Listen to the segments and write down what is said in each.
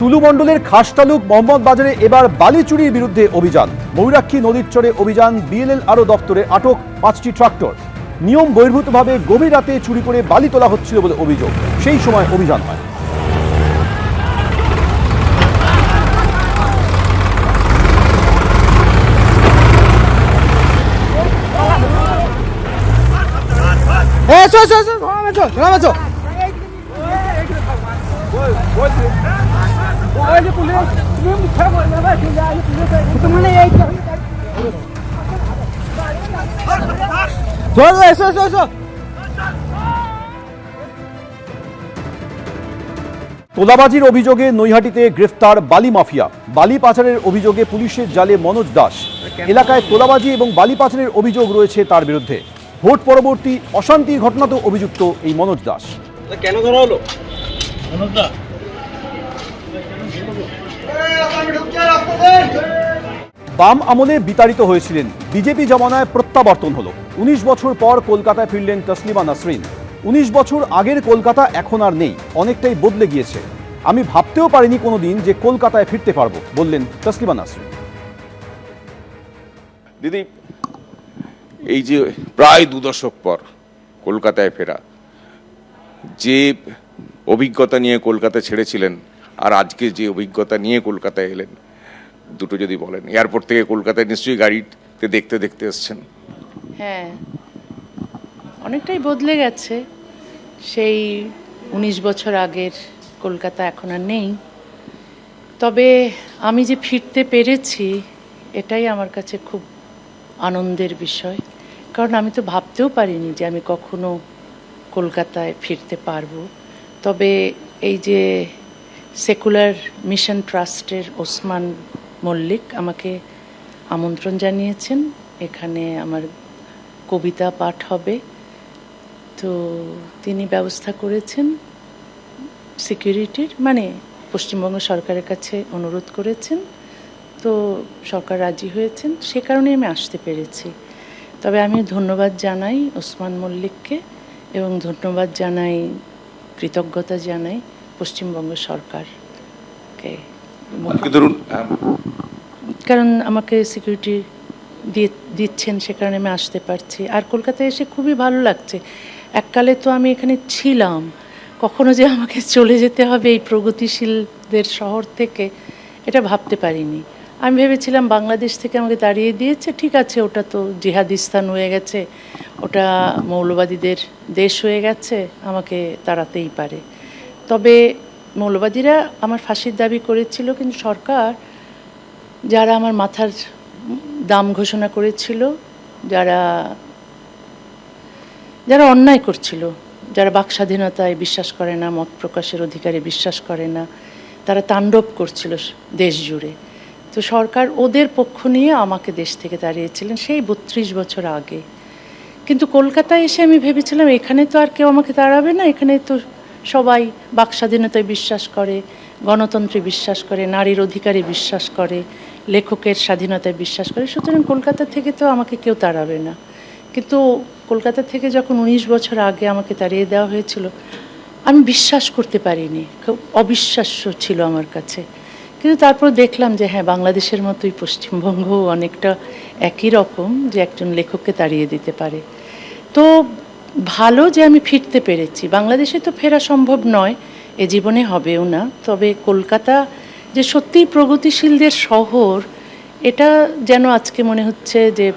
টুলু মণ্ডলের খাসতালুক মোহাম্মদ বাজারে এবার বালি চুরির বিরুদ্ধে অভিযান। ময়ূরাক্ষী নদীর চরে অভিযান। বিএলএল দপ্তরে আটক 5টি ট্রাক্টর। নিয়ম বহির্ভূতভাবে গভীর রাতে চুরি করে বালি তোলা হচ্ছিল বলে অভিযোগ। সেই সময় অভিযান হয়। তোলাবাজির অভিযোগে নৈহাটিতে গ্রেফতার বালি মাফিয়া। বালি পাচারের অভিযোগে পুলিশের জালে মনোজ দাস। এলাকায় তোলাবাজি এবং বালি পাচারের অভিযোগ রয়েছে তার বিরুদ্ধে। ভোট পরবর্তী অশান্তির ঘটনাতেও অভিযুক্ত এই মনোজ দাস। কেন ধরা হলো? বাম আমলে বিতাড়িত হয়েছিলেন, বিজেপি জমানায় প্রত্যাবর্তন হলো। 19 বছর পর কলকাতায় ফিরলেন তসলিমা নাসরিন। 19 বছর আগের কলকাতা এখন আর নেই, অনেকটাই বদলে গিয়েছে। আমি ভাবতেও পারিনি কোনোদিন যে কলকাতায় ফিরতে পারবো, বললেন তসলিমা নাসরিন। দিদি, এই যে প্রায় 2 দশক পর কলকাতায় ফেরা, যে অভিজ্ঞতা নিয়ে কলকাতা ছেড়েছিলেন আর আজকে যে অভিজ্ঞতা নিয়ে কলকাতায় এলেন, দুটো যদি বলেন। এয়ারপোর্ট থেকে কলকাতায় নিশ্চয়ই গাড়িতে দেখতে দেখতে এসছেন। হ্যাঁ, অনেকটাই বদলে গেছে। সেই 19 বছর আগের কলকাতা এখন আর নেই। তবে আমি যে ফিরতে পেরেছি এটাই আমার কাছে খুব আনন্দের বিষয়, কারণ আমি তো ভাবতেও পারিনি যে আমি কখনো কলকাতায় ফিরতে পারবো। তবে এই যে সেকুলার মিশন ট্রাস্টের ওসমান মল্লিক আমাকে আমন্ত্রণ জানিয়েছেন, এখানে আমার কবিতা পাঠ হবে। তো তিনি ব্যবস্থা করেছেন সিকিউরিটির, মানে পশ্চিমবঙ্গ সরকারের কাছে অনুরোধ করেছেন, তো সরকার রাজি হয়েছেন, সে কারণে আমি আসতে পেরেছি। তবে আমি ধন্যবাদ জানাই ওসমান মল্লিককে এবং ধন্যবাদ জানাই, কৃতজ্ঞতা জানাই পশ্চিমবঙ্গ সরকারকে, কারণ আমাকে সিকিউরিটি দিচ্ছেন, সে কারণে আমি আসতে পারছি। আর কলকাতায় এসে খুবই ভালো লাগছে। এককালে তো আমি এখানে ছিলাম, কখনো যে আমাকে চলে যেতে হবে এই প্রগতিশীলদের শহর থেকে, এটা ভাবতে পারিনি। আমি ভেবেছিলাম বাংলাদেশ থেকে আমাকে তাড়িয়ে দিয়েছে, ঠিক আছে, ওটা তো জিহাদিস্তান হয়ে গেছে, ওটা মৌলবাদীদের দেশ হয়ে গেছে, আমাকে তাড়াতেই পারে। তবে মৌলবাদীরা আমার ফাঁসির দাবি করেছিল, কিন্তু সরকার যারা আমার মাথার দাম ঘোষণা করেছিল, যারা অন্যায় করছিল, যারা বাক স্বাধীনতায় বিশ্বাস করে না, মত প্রকাশের অধিকারে বিশ্বাস করে না, তারা তাণ্ডব করছিল দেশ জুড়ে। তো সরকার ওদের পক্ষ নিয়ে আমাকে দেশ থেকে তাড়িয়েছিলেন সেই 32 বছর আগে। কিন্তু কলকাতায় এসে আমি ভেবেছিলাম এখানে তো আর কেউ আমাকে তাড়াবে না, এখানে তো সবাই বাক স্বাধীনতায় বিশ্বাস করে, গণতন্ত্রে বিশ্বাস করে, নারীর অধিকারে বিশ্বাস করে, লেখকের স্বাধীনতায় বিশ্বাস করে, সুতরাং কলকাতা থেকে তো আমাকে কেউ তাড়াবে না। কিন্তু কলকাতা থেকে যখন 19 বছর আগে আমাকে তাড়িয়ে দেওয়া হয়েছিল, আমি বিশ্বাস করতে পারিনি, খুব অবিশ্বাস্য ছিল আমার কাছে। কিন্তু তারপর দেখলাম যে হ্যাঁ, বাংলাদেশের মতোই পশ্চিমবঙ্গ অনেকটা একই রকম, যে একজন লেখককে তাড়িয়ে দিতে পারে। তো ভালো যে আমি ফিরতে পেরেছি। বাংলাদেশে তো ফেরা সম্ভব নয়, এ জীবনে হবেও না। তবে কলকাতা যে সত্যিই প্রগতিশীলদের শহর, এটা যেন আজকে মনে হচ্ছে যে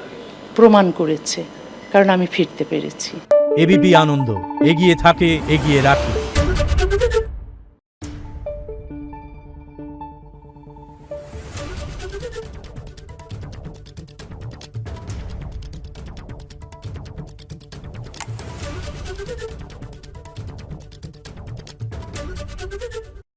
প্রমাণ করেছে, কারণ আমি ফিরতে পেরেছি। এবিপি আনন্দ, এগিয়ে থাকে, এগিয়ে রাখে।